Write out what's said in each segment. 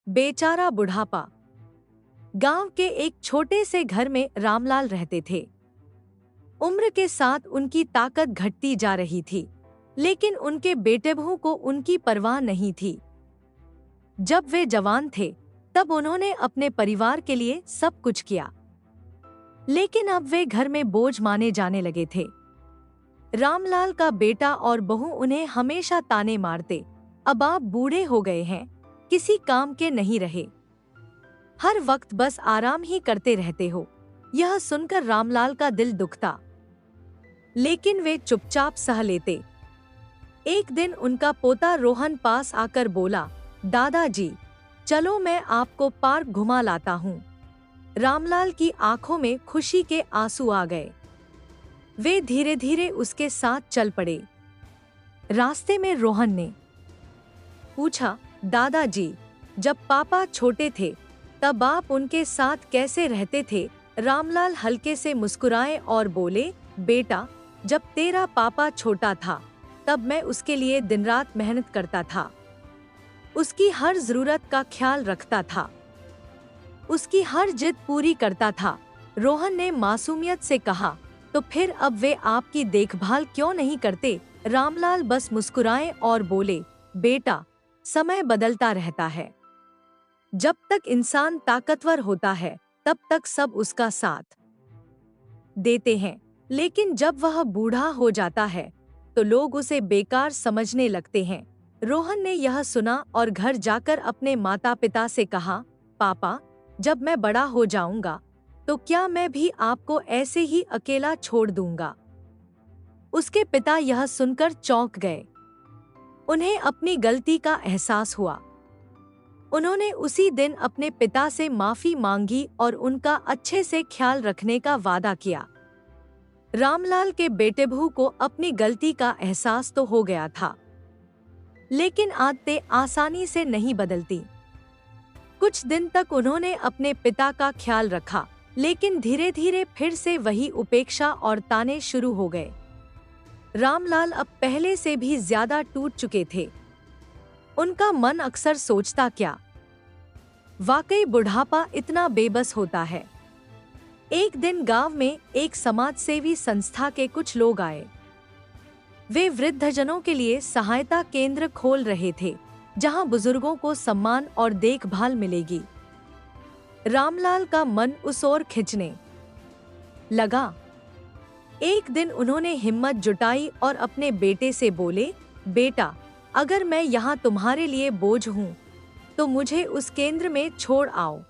बेचारा बुढ़ापा। गांव के एक छोटे से घर में रामलाल रहते थे। उम्र के साथ उनकी ताकत घटती जा रही थी, लेकिन उनके बेटे बहू को उनकी परवाह नहीं थी। जब वे जवान थे तब उन्होंने अपने परिवार के लिए सब कुछ किया, लेकिन अब वे घर में बोझ माने जाने लगे थे। रामलाल का बेटा और बहू उन्हें हमेशा ताने मारते, अब आप बूढ़े हो गए हैं, किसी काम के नहीं रहे, हर वक्त बस आराम ही करते रहते हो। यह सुनकर रामलाल का दिल दुखता, लेकिन वे चुपचाप सह लेते। एक दिन उनका पोता रोहन पास आकर बोला, दादाजी, चलो मैं आपको पार्क घुमा लाता हूँ। रामलाल की आंखों में खुशी के आंसू आ गए। वे धीरे धीरे उसके साथ चल पड़े। रास्ते में रोहन ने पूछा, दादाजी, जब पापा छोटे थे तब आप उनके साथ कैसे रहते थे? रामलाल हल्के से मुस्कुराए और बोले, बेटा, जब तेरा पापा छोटा था तब मैं उसके लिए दिन रात मेहनत करता था, उसकी हर जरूरत का ख्याल रखता था, उसकी हर जिद पूरी करता था। रोहन ने मासूमियत से कहा, तो फिर अब वे आपकी देखभाल क्यों नहीं करते? रामलाल बस मुस्कुराए और बोले, बेटा, समय बदलता रहता है, जब तक इंसान ताकतवर होता है तब तक सब उसका साथ देते हैं, लेकिन जब वह बूढ़ा हो जाता है तो लोग उसे बेकार समझने लगते हैं। रोहन ने यह सुना और घर जाकर अपने माता पिता से कहा, पापा, जब मैं बड़ा हो जाऊंगा तो क्या मैं भी आपको ऐसे ही अकेला छोड़ दूंगा? उसके पिता यह सुनकर चौंक गए। उन्हें अपनी गलती का एहसास हुआ। उन्होंने उसी दिन अपने पिता से माफी मांगी और उनका अच्छे से ख्याल रखने का वादा किया। रामलाल के बेटे बहू को अपनी गलती का एहसास तो हो गया था, लेकिन आदतें आसानी से नहीं बदलती। कुछ दिन तक उन्होंने अपने पिता का ख्याल रखा, लेकिन धीरे धीरे फिर से वही उपेक्षा और ताने शुरू हो गए। रामलाल अब पहले से भी ज्यादा टूट चुके थे। उनका मन अक्सर सोचता, क्या वाकई बुढ़ापा इतना बेबस होता है? एक दिन गांव में एक समाजसेवी संस्था के कुछ लोग आए। वे वृद्धजनों के लिए सहायता केंद्र खोल रहे थे, जहां बुजुर्गों को सम्मान और देखभाल मिलेगी। रामलाल का मन उस ओर खिंचने लगा। एक दिन उन्होंने हिम्मत जुटाई और अपने बेटे से बोले, बेटा, अगर मैं यहाँ तुम्हारे लिए बोझ हूँ तो मुझे उस केंद्र में छोड़ आओ।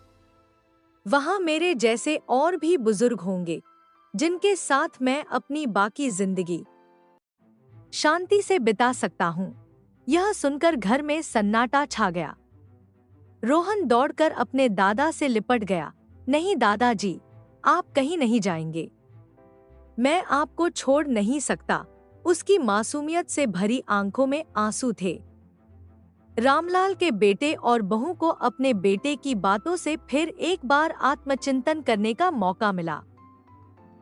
वहाँ मेरे जैसे और भी बुजुर्ग होंगे, जिनके साथ मैं अपनी बाकी जिंदगी शांति से बिता सकता हूँ। यह सुनकर घर में सन्नाटा छा गया। रोहन दौड़कर अपने दादा से लिपट गया। नहीं दादाजी, आप कहीं नहीं जाएंगे, मैं आपको छोड़ नहीं सकता। उसकी मासूमियत से भरी आंखों में आंसू थे। रामलाल के बेटे और बहू को अपने बेटे की बातों से फिर एक बार आत्मचिंतन करने का मौका मिला।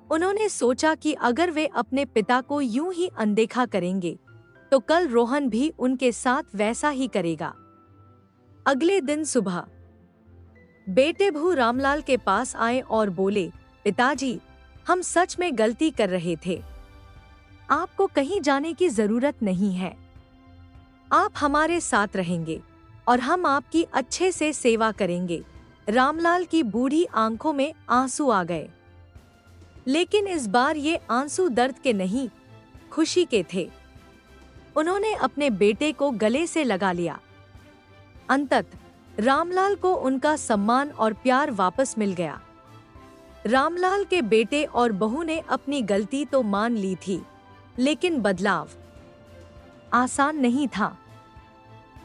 उन्होंने सोचा कि अगर वे अपने पिता को यूं ही अनदेखा करेंगे तो कल रोहन भी उनके साथ वैसा ही करेगा। अगले दिन सुबह बेटे बहू रामलाल के पास आए और बोले, पिताजी, हम सच में गलती कर रहे थे, आपको कहीं जाने की जरूरत नहीं है, आप हमारे साथ रहेंगे और हम आपकी अच्छे से सेवा करेंगे। रामलाल की बूढ़ी आंखों में आंसू आ गए, लेकिन इस बार ये आंसू दर्द के नहीं, खुशी के थे। उन्होंने अपने बेटे को गले से लगा लिया। अंततः रामलाल को उनका सम्मान और प्यार वापस मिल गया। रामलाल के बेटे और बहू ने अपनी गलती तो मान ली थी, लेकिन बदलाव आसान नहीं था।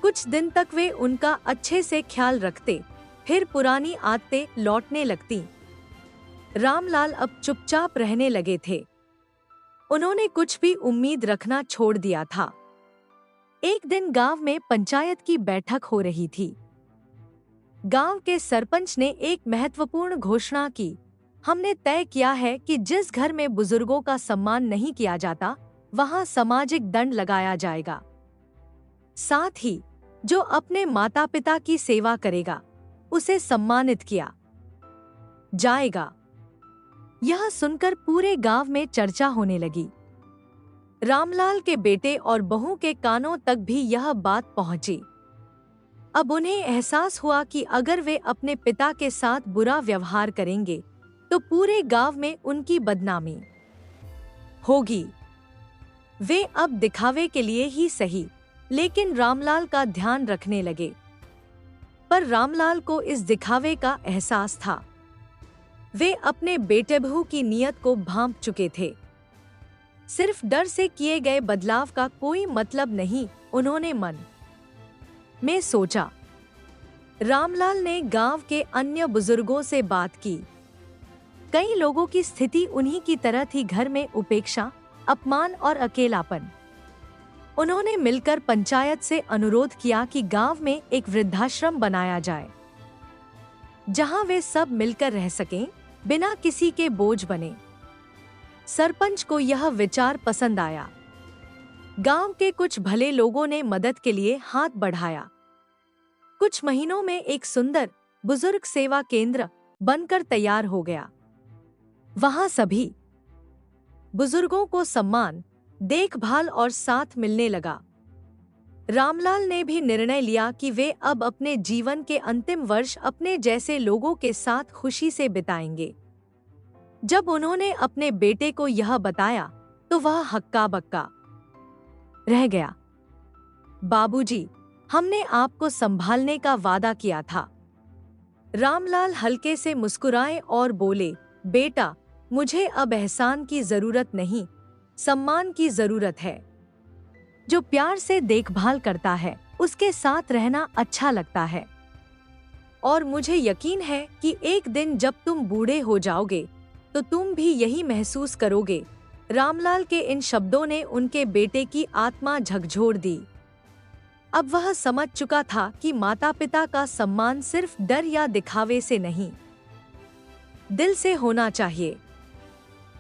कुछ दिन तक वे उनका अच्छे से ख्याल रखते, फिर पुरानी आदतें लौटने लगती। रामलाल अब चुपचाप रहने लगे थे। उन्होंने कुछ भी उम्मीद रखना छोड़ दिया था। एक दिन गांव में पंचायत की बैठक हो रही थी। गांव के सरपंच ने एक महत्वपूर्ण घोषणा की। हमने तय किया है कि जिस घर में बुजुर्गों का सम्मान नहीं किया जाता, वहां सामाजिक दंड लगाया जाएगा। साथ ही जो अपने माता पिता की सेवा करेगा उसे सम्मानित किया जाएगा। यह सुनकर पूरे गांव में चर्चा होने लगी। रामलाल के बेटे और बहू के कानों तक भी यह बात पहुंची। अब उन्हें एहसास हुआ कि अगर वे अपने पिता के साथ बुरा व्यवहार करेंगे तो पूरे गांव में उनकी बदनामी होगी। वे अब दिखावे के लिए ही सही, लेकिन रामलाल का ध्यान रखने लगे। पर रामलाल को इस दिखावे का एहसास था। वे अपने बेटे बहू की नीयत को भांप चुके थे। सिर्फ डर से किए गए बदलाव का कोई मतलब नहीं, उन्होंने मन में सोचा। रामलाल ने गांव के अन्य बुजुर्गों से बात की। कई लोगों की स्थिति उन्हीं की तरह थी, घर में उपेक्षा, अपमान और अकेलापन। उन्होंने मिलकर पंचायत से अनुरोध किया कि गांव में एक वृद्धाश्रम बनाया जाए, जहां वे सब मिलकर रह सकें, बिना किसी के बोझ बने। सरपंच को यह विचार पसंद आया। गांव के कुछ भले लोगों ने मदद के लिए हाथ बढ़ाया। कुछ महीनों में एक सुंदर बुजुर्ग सेवा केंद्र बनकर तैयार हो गया। वहां सभी बुजुर्गों को सम्मान, देखभाल और साथ मिलने लगा। रामलाल ने भी निर्णय लिया कि वे अब अपने जीवन के अंतिम वर्ष अपने जैसे लोगों के साथ खुशी से बिताएंगे। जब उन्होंने अपने बेटे को यह बताया तो वह हक्का बक्का रह गया। बाबूजी, हमने आपको संभालने का वादा किया था। रामलाल हल्के से मुस्कुराए और बोले, बेटा, मुझे अब एहसान की जरूरत नहीं, सम्मान की जरूरत है। जो प्यार से देखभाल करता है उसके साथ रहना अच्छा लगता है। और मुझे यकीन है कि एक दिन जब तुम बूढ़े हो जाओगे तो तुम भी यही महसूस करोगे। रामलाल के इन शब्दों ने उनके बेटे की आत्मा झकझोर दी। अब वह समझ चुका था कि माता पिता का सम्मान सिर्फ डर या दिखावे से नहीं, दिल से होना चाहिए।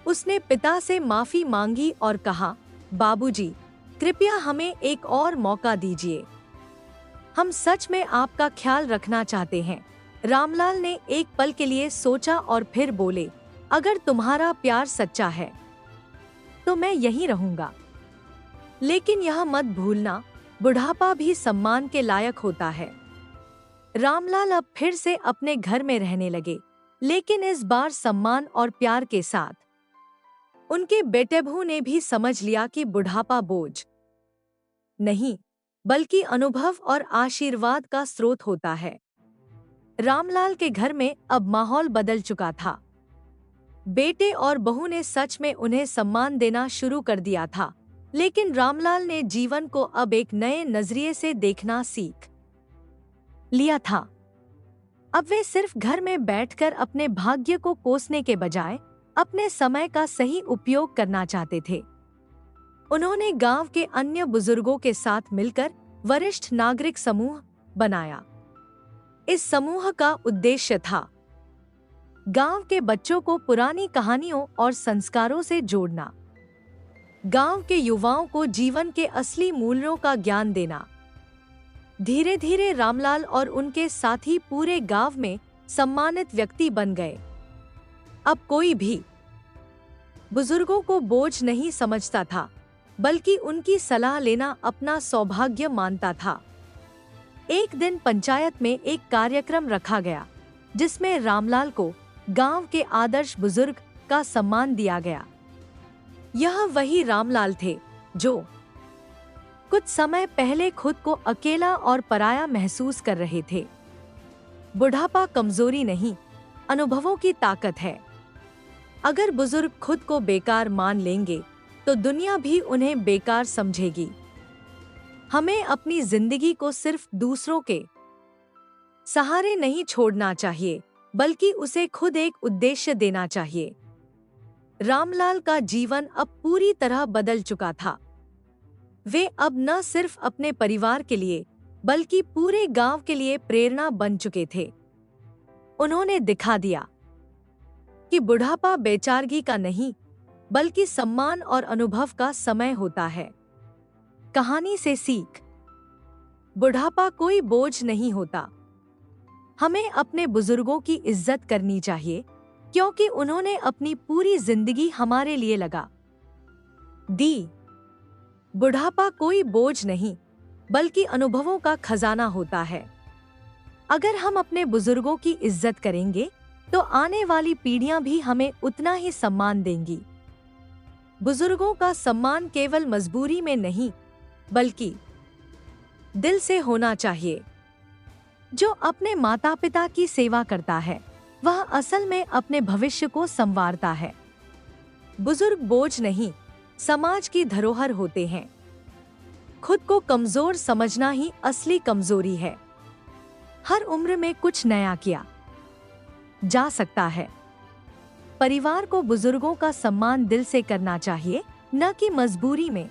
उसने पिता से माफी मांगी और कहा, बाबूजी, कृपया हमें एक और मौका दीजिए। हम सच में आपका ख्याल रखना चाहते हैं। रामलाल ने एक पल के लिए सोचा और फिर बोले, अगर तुम्हारा प्यार सच्चा है तो मैं यहीं रहूंगा। लेकिन यह मत भूलना, बुढ़ापा भी सम्मान के लायक होता है। रामलाल अब फिर से अपने घर में रहने लगे, लेकिन इस बार सम्मान और प्यार के साथ। उनके बेटे बहू ने भी समझ लिया कि बुढ़ापा बोझ नहीं, बल्कि अनुभव और आशीर्वाद का स्रोत होता है। रामलाल के घर में अब माहौल बदल चुका था। बेटे और बहू ने सच में उन्हें सम्मान देना शुरू कर दिया था, लेकिन रामलाल ने जीवन को अब एक नए नजरिए से देखना सीख लिया था। अब वे सिर्फ घर में बैठकर अपने भाग्य को कोसने के बजाय अपने समय का सही उपयोग करना चाहते थे। उन्होंने गांव के अन्य बुजुर्गों के साथ मिलकर वरिष्ठ नागरिक समूह बनाया। इस समूह का उद्देश्य था गांव के बच्चों को पुरानी कहानियों और संस्कारों से जोड़ना, गांव के युवाओं को जीवन के असली मूल्यों का ज्ञान देना। धीरे धीरे रामलाल और उनके साथी पूरे गांव में सम्मानित व्यक्ति बन गए। अब कोई भी बुजुर्गों को बोझ नहीं समझता था, बल्कि उनकी सलाह लेना अपना सौभाग्य मानता था। एक दिन पंचायत में एक कार्यक्रम रखा गया, जिसमें रामलाल को गांव के आदर्श बुजुर्ग का सम्मान दिया गया। यह वही रामलाल थे जो कुछ समय पहले खुद को अकेला और पराया महसूस कर रहे थे। बुढ़ापा कमजोरी नहीं, अनुभवों की ताकत है। अगर बुजुर्ग खुद को बेकार मान लेंगे तो दुनिया भी उन्हें बेकार समझेगी। हमें अपनी जिंदगी को सिर्फ दूसरों के सहारे नहीं छोड़ना चाहिए, बल्कि उसे खुद एक उद्देश्य देना चाहिए। रामलाल का जीवन अब पूरी तरह बदल चुका था। वे अब न सिर्फ अपने परिवार के लिए, बल्कि पूरे गांव के लिए प्रेरणा बन चुके थे। उन्होंने दिखा दिया कि बुढ़ापा बेचारगी का नहीं, बल्कि सम्मान और अनुभव का समय होता है। कहानी से सीख, बुढ़ापा कोई बोझ नहीं होता। हमें अपने बुजुर्गों की इज्जत करनी चाहिए, क्योंकि उन्होंने अपनी पूरी जिंदगी हमारे लिए लगा दी। बुढ़ापा कोई बोझ नहीं, बल्कि अनुभवों का खजाना होता है। अगर हम अपने बुजुर्गों की इज्जत करेंगे, तो आने वाली पीढ़ियां भी हमें उतना ही सम्मान देंगी। बुजुर्गों का सम्मान केवल मजबूरी में नहीं, बल्कि दिल से होना चाहिए। जो अपने माता पिता की सेवा करता है, वह असल में अपने भविष्य को संवारता है। बुजुर्ग बोझ नहीं, समाज की धरोहर होते हैं। खुद को कमजोर समझना ही असली कमजोरी है। हर उम्र में कुछ नया किया जा सकता है। परिवार को बुजुर्गों का सम्मान दिल से करना चाहिए, न कि मजबूरी में।